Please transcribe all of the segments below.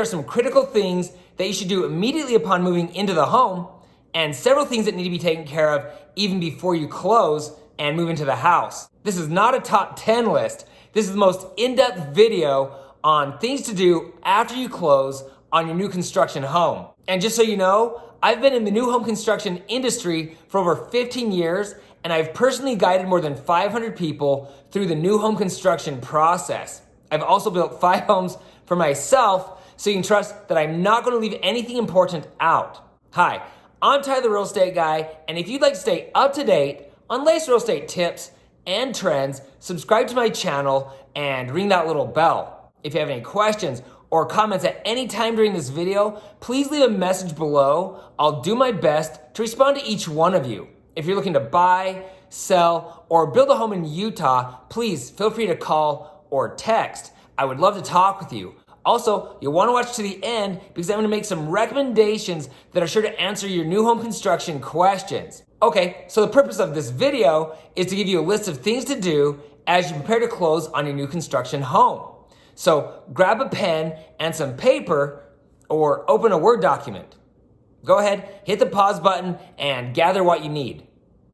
There are some critical things that you should do immediately upon moving into the home, and several things that need to be taken care of even before you close and move into the house. This is not a top 10 list. This is the most in-depth video on things to do after you close on your new construction home. And just so you know, I've been in the new home construction industry for over 15 years, and I've personally guided more than 500 people through the new home construction process. I've also built 5 homes for myself, so you can trust that I'm not going to leave anything important out. Hi, I'm Ty the Real Estate Guy, and if you'd like to stay up to date on latest real estate tips and trends, subscribe to my channel and ring that little bell. If you have any questions or comments at any time during this video, please leave a message below. I'll do my best to respond to each one of you. If you're looking to buy, sell, or build a home in Utah, please feel free to call or text. I would love to talk with you. Also, you'll want to watch to the end because I'm going to make some recommendations that are sure to answer your new home construction questions. Okay, so the purpose of this video is to give you a list of things to do as you prepare to close on your new construction home. So grab a pen and some paper or open a Word document. Go ahead, hit the pause button and gather what you need.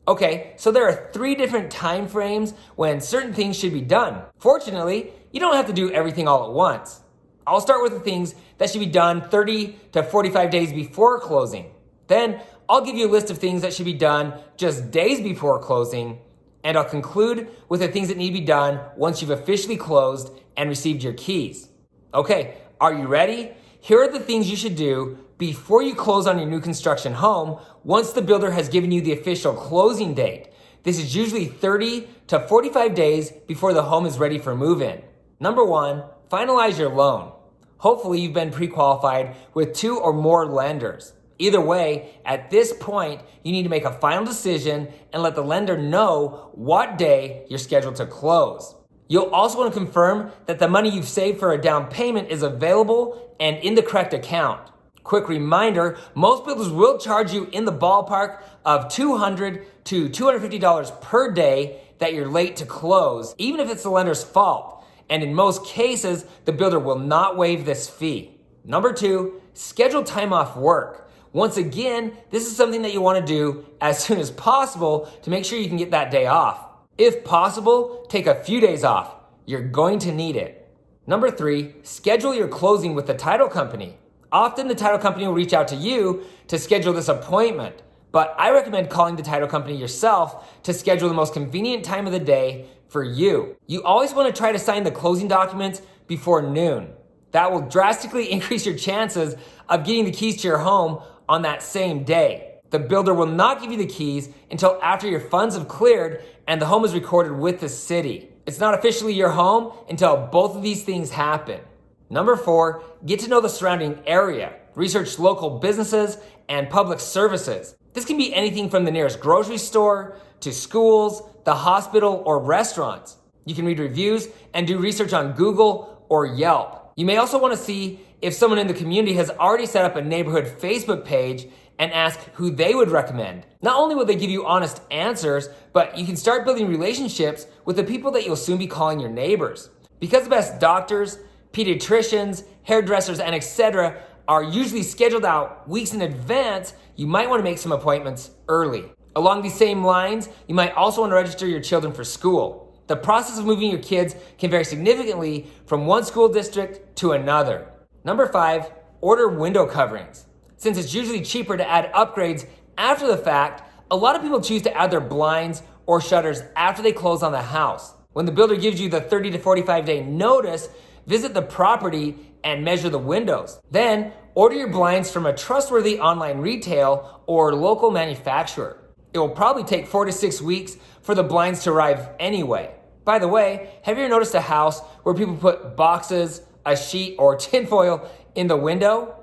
Okay, so there are 3 different time frames when certain things should be done. Fortunately, you don't have to do everything all at once. I'll start with the things that should be done 30 to 45 days before closing. Then I'll give you a list of things that should be done just days before closing. And I'll conclude with the things that need to be done once you've officially closed and received your keys. Okay, are you ready? Here are the things you should do before you close on your new construction home once the builder has given you the official closing date. This is usually 30 to 45 days before the home is ready for move-in. Number 1, finalize your loan. Hopefully you've been pre-qualified with 2 or more lenders. Either way, at this point, you need to make a final decision and let the lender know what day you're scheduled to close. You'll also want to confirm that the money you've saved for a down payment is available and in the correct account. Quick reminder, most builders will charge you in the ballpark of $200 to $250 per day that you're late to close, even if it's the lender's fault. And in most cases, the builder will not waive this fee. Number 2, schedule time off work. Once again, this is something that you want to do as soon as possible to make sure you can get that day off. If possible, take a few days off. You're going to need it. Number 3, schedule your closing with the title company. Often the title company will reach out to you to schedule this appointment, but I recommend calling the title company yourself to schedule the most convenient time of the day for you. You always want to try to sign the closing documents before noon. That will drastically increase your chances of getting the keys to your home on that same day. The builder will not give you the keys until after your funds have cleared and the home is recorded with the city. It's not officially your home until both of these things happen. Number 4, get to know the surrounding area. Research local businesses and public services. This can be anything from the nearest grocery store to schools, the hospital, or restaurants. You can read reviews and do research on Google or Yelp. You may also want to see if someone in the community has already set up a neighborhood Facebook page and ask who they would recommend. Not only will they give you honest answers, but you can start building relationships with the people that you'll soon be calling your neighbors. Because the best doctors, pediatricians, hairdressers, and etc. are usually scheduled out weeks in advance, you might want to make some appointments early. Along these same lines, you might also want to register your children for school. The process of moving your kids can vary significantly from one school district to another. Number 5, order window coverings. Since it's usually cheaper to add upgrades after the fact, a lot of people choose to add their blinds or shutters after they close on the house. When the builder gives you the 30 to 45 day notice, visit the property and measure the windows. Then order your blinds from a trustworthy online retail or local manufacturer. It will probably take 4 to 6 weeks for the blinds to arrive anyway. By the way, have you ever noticed a house where people put boxes, a sheet, or tinfoil in the window?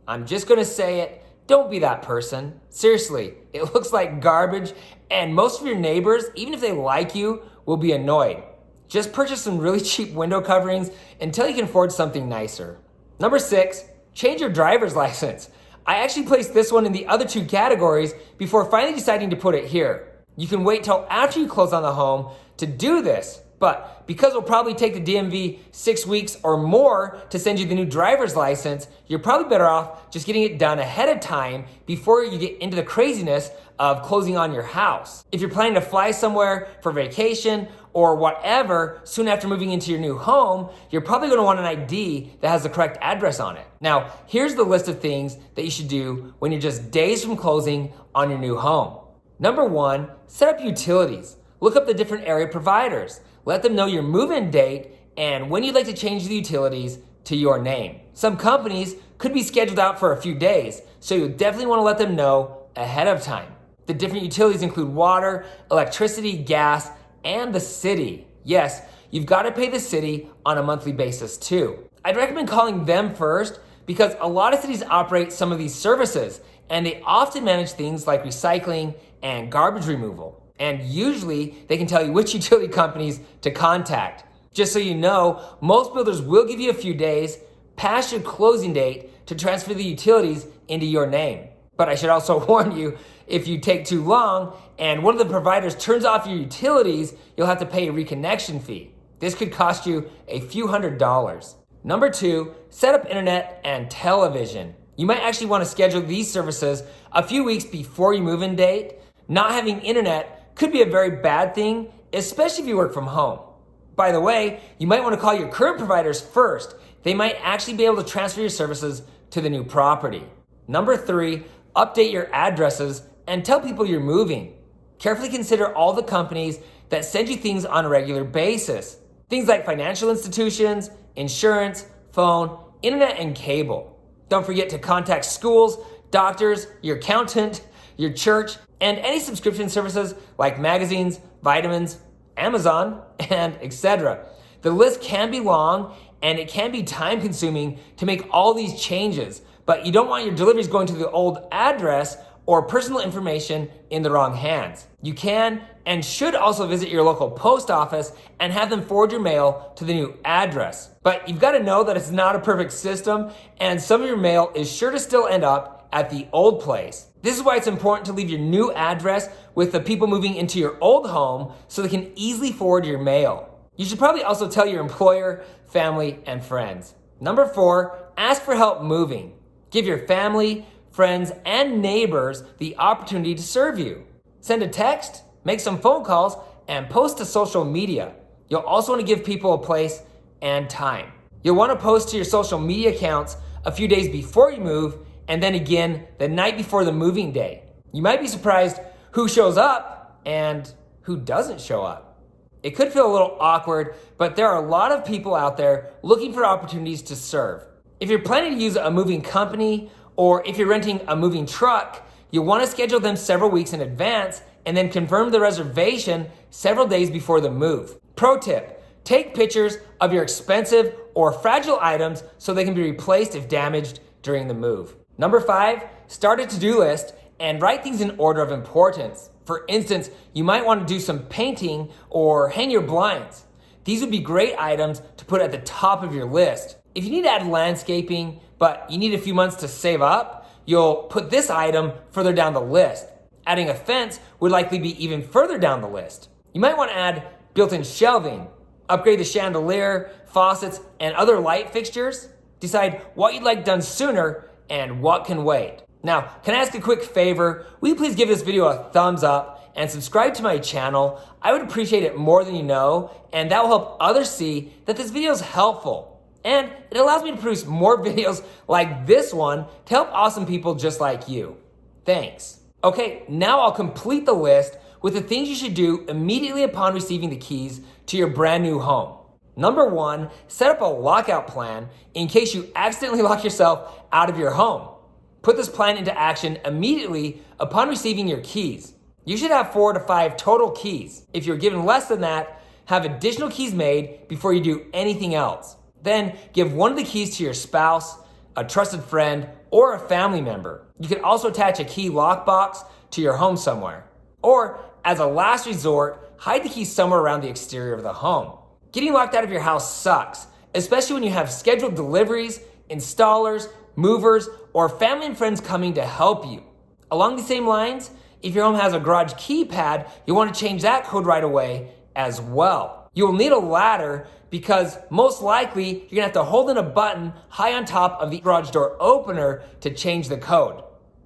I'm just gonna say it, don't be that person. Seriously, it looks like garbage, and most of your neighbors, even if they like you, will be annoyed. Just purchase some really cheap window coverings until you can afford something nicer. Number 6, change your driver's license. I actually placed this one in the other 2 categories before finally deciding to put it here. You can wait till after you close on the home to do this, But because it'll probably take the DMV 6 weeks or more to send you the new driver's license, you're probably better off just getting it done ahead of time before you get into the craziness of closing on your house. If you're planning to fly somewhere for vacation or whatever soon after moving into your new home, you're probably going to want an ID that has the correct address on it. Now, here's the list of things that you should do when you're just days from closing on your new home. Number 1, set up utilities. Look up the different area providers. Let them know your move-in date and when you'd like to change the utilities to your name. Some companies could be scheduled out for a few days, so you'll definitely want to let them know ahead of time. The different utilities include water, electricity, gas, and the city. Yes, you've got to pay the city on a monthly basis too. I'd recommend calling them first because a lot of cities operate some of these services and they often manage things like recycling and garbage removal. And usually they can tell you which utility companies to contact. Just so you know, most builders will give you a few days past your closing date to transfer the utilities into your name. But I should also warn you, if you take too long and one of the providers turns off your utilities, you'll have to pay a reconnection fee. This could cost you a few $100s. Number 2, set up internet and television. You might actually want to schedule these services a few weeks before your move-in date. Not having internet could be a very bad thing, especially if you work from home. By the way, you might want to call your current providers first. They might actually be able to transfer your services to the new property. Number 3, update your addresses and tell people you're moving. Carefully consider all the companies that send you things on a regular basis. Things like financial institutions, insurance, phone, internet, and cable. Don't forget to contact schools, doctors, your accountant, your church, and any subscription services like magazines, vitamins, Amazon, and etc. The list can be long and it can be time consuming to make all these changes, but you don't want your deliveries going to the old address or personal information in the wrong hands. You can and should also visit your local post office and have them forward your mail to the new address. But you've got to know that it's not a perfect system and some of your mail is sure to still end up at the old place. This is why it's important to leave your new address with the people moving into your old home so they can easily forward your mail. You should probably also tell your employer, family, and friends. Number 4, ask for help moving. Give your family, friends, and neighbors the opportunity to serve you. Send a text, make some phone calls, and post to social media. You'll also want to give people a place and time. You'll want to post to your social media accounts a few days before you move and then again the night before the moving day. You might be surprised who shows up and who doesn't show up. It could feel a little awkward, but there are a lot of people out there looking for opportunities to serve. If you're planning to use a moving company or if you're renting a moving truck, you'll want to schedule them several weeks in advance and then confirm the reservation several days before the move. Pro tip, take pictures of your expensive or fragile items so they can be replaced if damaged during the move. Number 5, start a to-do list and write things in order of importance. For instance, you might want to do some painting or hang your blinds. These would be great items to put at the top of your list. If you need to add landscaping, but you need a few months to save up, you'll put this item further down the list. Adding a fence would likely be even further down the list. You might want to add built-in shelving, upgrade the chandelier, faucets, and other light fixtures. Decide what you'd like done sooner and what can wait. Now, can I ask a quick favor? Will you please give this video a thumbs up and subscribe to my channel? I would appreciate it more than you know, and that will help others see that this video is helpful. And it allows me to produce more videos like this one to help awesome people just like you. Thanks. Okay, now I'll complete the list with the things you should do immediately upon receiving the keys to your brand new home. Number 1, set up a lockout plan in case you accidentally lock yourself out of your home. Put this plan into action immediately upon receiving your keys. You should have 4 to 5 total keys. If you're given less than that, have additional keys made before you do anything else. Then give one of the keys to your spouse, a trusted friend, or a family member. You can also attach a key lockbox to your home somewhere. Or, as a last resort, hide the keys somewhere around the exterior of the home. Getting locked out of your house sucks, especially when you have scheduled deliveries, installers, movers, or family and friends coming to help you. Along the same lines, if your home has a garage keypad, you'll want to change that code right away as well. You will need a ladder because most likely you're gonna have to hold in a button high on top of the garage door opener to change the code.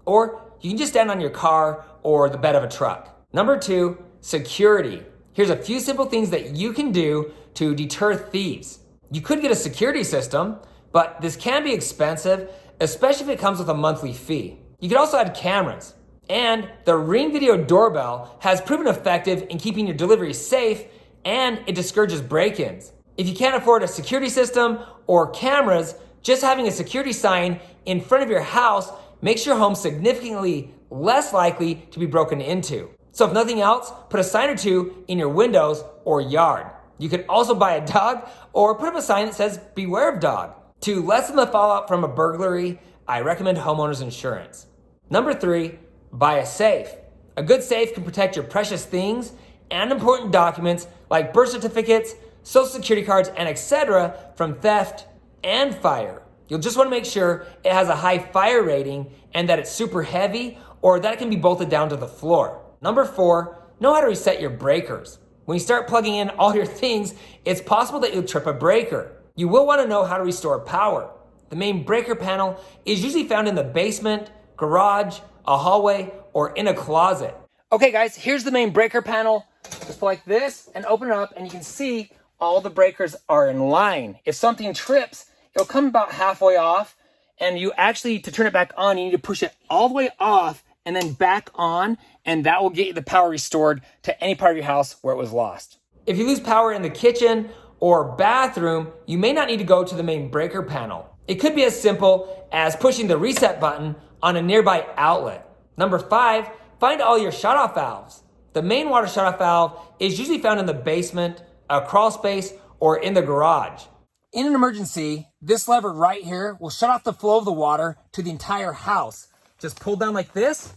Or you can just stand on your car or the bed of a truck. Number 2, security. Here's a few simple things that you can do to deter thieves. You could get a security system, but this can be expensive, especially if it comes with a monthly fee. You could also add cameras. And the Ring Video Doorbell has proven effective in keeping your delivery safe, and it discourages break-ins. If you can't afford a security system or cameras, just having a security sign in front of your house makes your home significantly less likely to be broken into. So if nothing else, put a sign or two in your windows or yard. You could also buy a dog or put up a sign that says, "Beware of dog." To lessen the fallout from a burglary, I recommend homeowners insurance. Number 3, buy a safe. A good safe can protect your precious things and important documents like birth certificates, social security cards, and etc. from theft and fire. You'll just want to make sure it has a high fire rating and that it's super heavy or that it can be bolted down to the floor. Number 4, know how to reset your breakers. When you start plugging in all your things, it's possible that you'll trip a breaker. You will want to know how to restore power. The main breaker panel is usually found in the basement, garage, a hallway, or in a closet. Okay guys, here's the main breaker panel. Just like this and open it up and you can see all the breakers are in line. If something trips, it'll come about halfway off, and you actually, to turn it back on, you need to push it all the way off and then back on, and that will get you the power restored to any part of your house where it was lost. If you lose power in the kitchen or bathroom, you may not need to go to the main breaker panel. It could be as simple as pushing the reset button on a nearby outlet. Number 5, find all your shutoff valves. The main water shutoff valve is usually found in the basement, a crawl space, or in the garage. In an emergency, this lever right here will shut off the flow of the water to the entire house. Just pull down like this,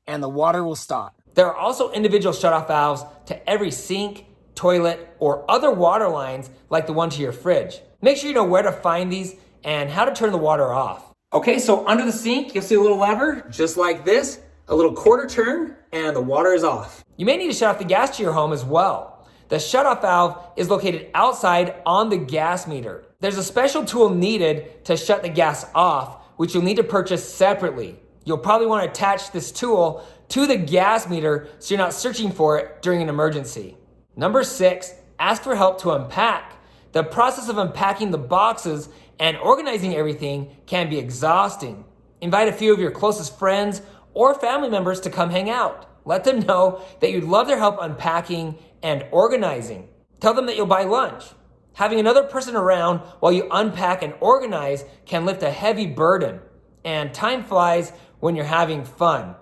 and the water will stop. There are also individual shutoff valves to every sink, toilet, or other water lines like the one to your fridge. Make sure you know where to find these and how to turn the water off. Okay, so under the sink, you'll see a little lever, just like this, a little quarter turn, and the water is off. You may need to shut off the gas to your home as well. The shutoff valve is located outside on the gas meter. There's a special tool needed to shut the gas off, which you'll need to purchase separately. You'll probably want to attach this tool to the gas meter so you're not searching for it during an emergency. Number 6, ask for help to unpack. The process of unpacking the boxes and organizing everything can be exhausting. Invite a few of your closest friends or family members to come hang out. Let them know that you'd love their help unpacking and organizing. Tell them that you'll buy lunch. Having another person around while you unpack and organize can lift a heavy burden, and time flies when you're having fun.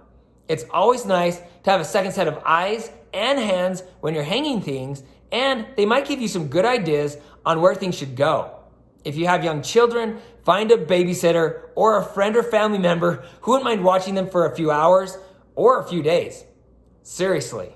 It's always nice to have a second set of eyes and hands when you're hanging things, and they might give you some good ideas on where things should go. If you have young children, find a babysitter or a friend or family member who wouldn't mind watching them for a few hours or a few days. Seriously.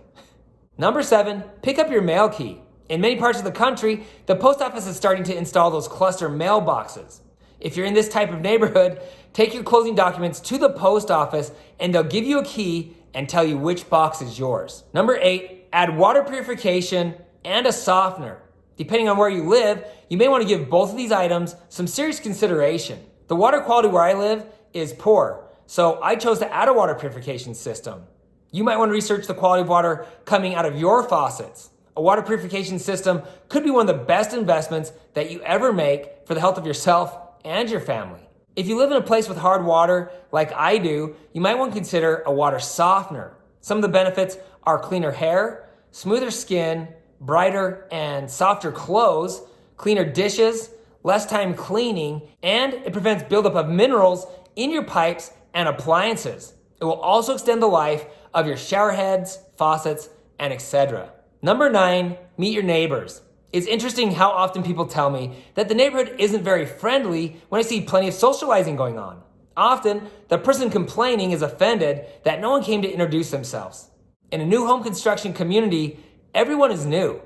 Number 7, pick up your mail key. In many parts of the country, the post office is starting to install those cluster mailboxes. If you're in this type of neighborhood, take your closing documents to the post office and they'll give you a key and tell you which box is yours. Number 8, add water purification and a softener. Depending on where you live, you may want to give both of these items some serious consideration. The water quality where I live is poor, so I chose to add a water purification system. You might want to research the quality of water coming out of your faucets. A water purification system could be one of the best investments that you ever make for the health of yourself and your family. If you live in a place with hard water, like I do, you might want to consider a water softener. Some of the benefits are cleaner hair, smoother skin, brighter and softer clothes, cleaner dishes, less time cleaning, and it prevents buildup of minerals in your pipes and appliances. It will also extend the life of your shower heads, faucets, and etc. Number 9, meet your neighbors. It's interesting how often people tell me that the neighborhood isn't very friendly when I see plenty of socializing going on. Often, the person complaining is offended that no one came to introduce themselves. In a new home construction community, everyone is new,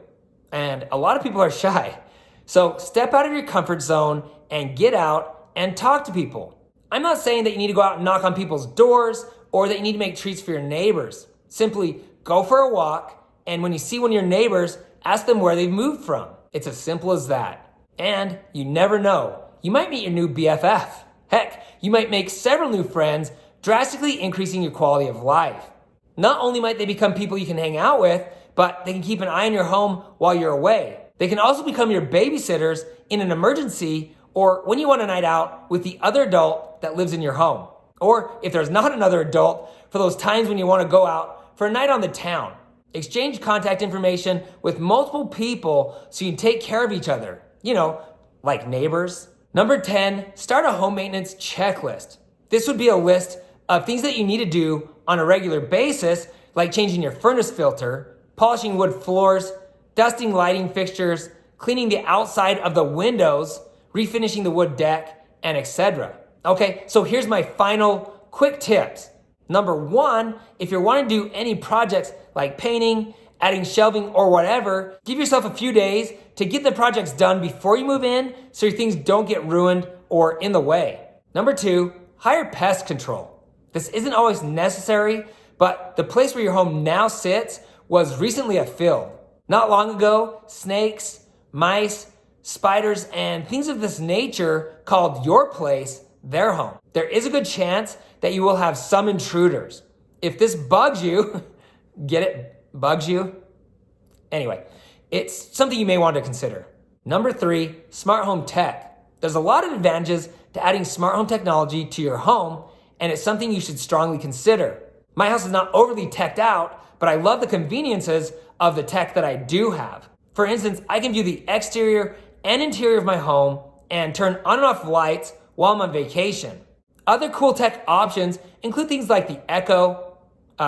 and a lot of people are shy. So step out of your comfort zone and get out and talk to people. I'm not saying that you need to go out and knock on people's doors or that you need to make treats for your neighbors. Simply go for a walk, and when you see one of your neighbors, ask them where they've moved from. It's as simple as that. And you never know. You might meet your new BFF. Heck, you might make several new friends, drastically increasing your quality of life. Not only might they become people you can hang out with, but they can keep an eye on your home while you're away. They can also become your babysitters in an emergency or when you want a night out with the other adult that lives in your home. Or if there's not another adult, for those times when you want to go out for a night on the town. Exchange contact information with multiple people so you can take care of each other. You know, like neighbors. Number 10, start a home maintenance checklist. This would be a list of things that you need to do on a regular basis, like changing your furnace filter, polishing wood floors, dusting lighting fixtures, cleaning the outside of the windows, refinishing the wood deck, and etc. Okay, so here's my final quick tips. Number 1, if you're wanting to do any projects like painting, adding shelving, or whatever, give yourself a few days to get the projects done before you move in so your things don't get ruined or in the way. Number 2, hire pest control. This isn't always necessary, but the place where your home now sits was recently a field. Not long ago, snakes, mice, spiders, and things of this nature called your place their home. There is a good chance that you will have some intruders. If this bugs you, get it? Bugs you? Anyway, it's something you may want to consider. Number 3, smart home tech. There's a lot of advantages to adding smart home technology to your home, and it's something you should strongly consider. My house is not overly teched out, but I love the conveniences of the tech that I do have. For instance, I can view the exterior and interior of my home and turn on and off lights while I'm on vacation. Other cool tech options include things like the Echo,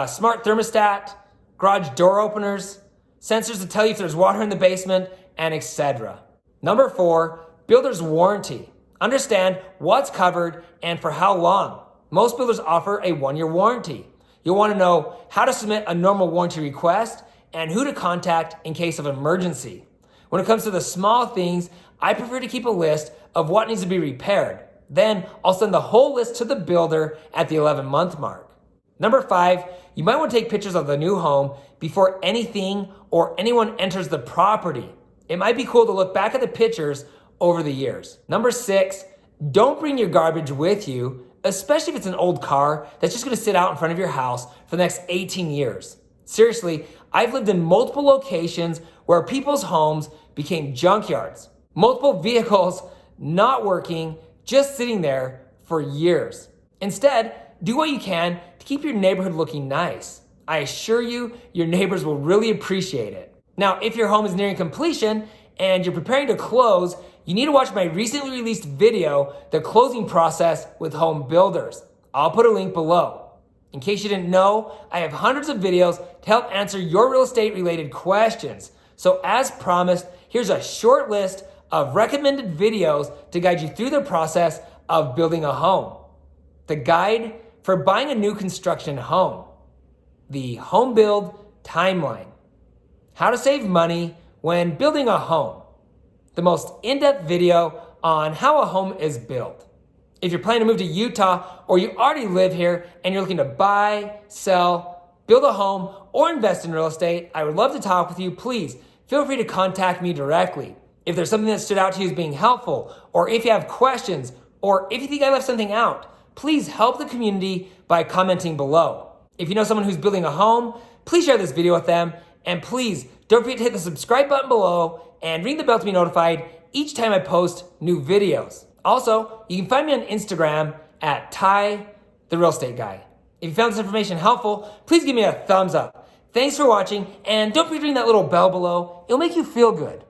smart thermostat, garage door openers, sensors to tell you if there's water in the basement, and etc. Number 4, builder's warranty. Understand what's covered and for how long. Most builders offer a 1-year warranty. You'll want to know how to submit a normal warranty request and who to contact in case of emergency. When it comes to the small things, I prefer to keep a list of what needs to be repaired. Then I'll send the whole list to the builder at the 11-month mark. Number 5, you might want to take pictures of the new home before anything or anyone enters the property. It might be cool to look back at the pictures over the years. Number 6, don't bring your garbage with you, especially if it's an old car that's just going to sit out in front of your house for the next 18 years. Seriously, I've lived in multiple locations where people's homes became junkyards. Multiple vehicles not working, just sitting there for years. Instead, do what you can to keep your neighborhood looking nice. I assure you, your neighbors will really appreciate it. Now, if your home is nearing completion and you're preparing to close, you need to watch my recently released video, The Closing Process with Home Builders. I'll put a link below. In case you didn't know, I have hundreds of videos to help answer your real estate related questions. So as promised, here's a short list of recommended videos to guide you through the process of building a home. The guide for buying a new construction home. The home build timeline. How to save money when building a home. The most in-depth video on how a home is built. If you're planning to move to Utah or you already live here and you're looking to buy, sell, build a home, or invest in real estate, I would love to talk with you. Please feel free to contact me directly. If there's something that stood out to you as being helpful, or if you have questions, or if you think I left something out, please help the community by commenting below. If you know someone who's building a home, please share this video with them. And please don't forget to hit the subscribe button below and ring the bell to be notified each time I post new videos. Also, you can find me on Instagram at Ty, the Real Estate Guy. If you found this information helpful, please give me a thumbs up. Thanks for watching, and don't forget to ring that little bell below. It'll make you feel good.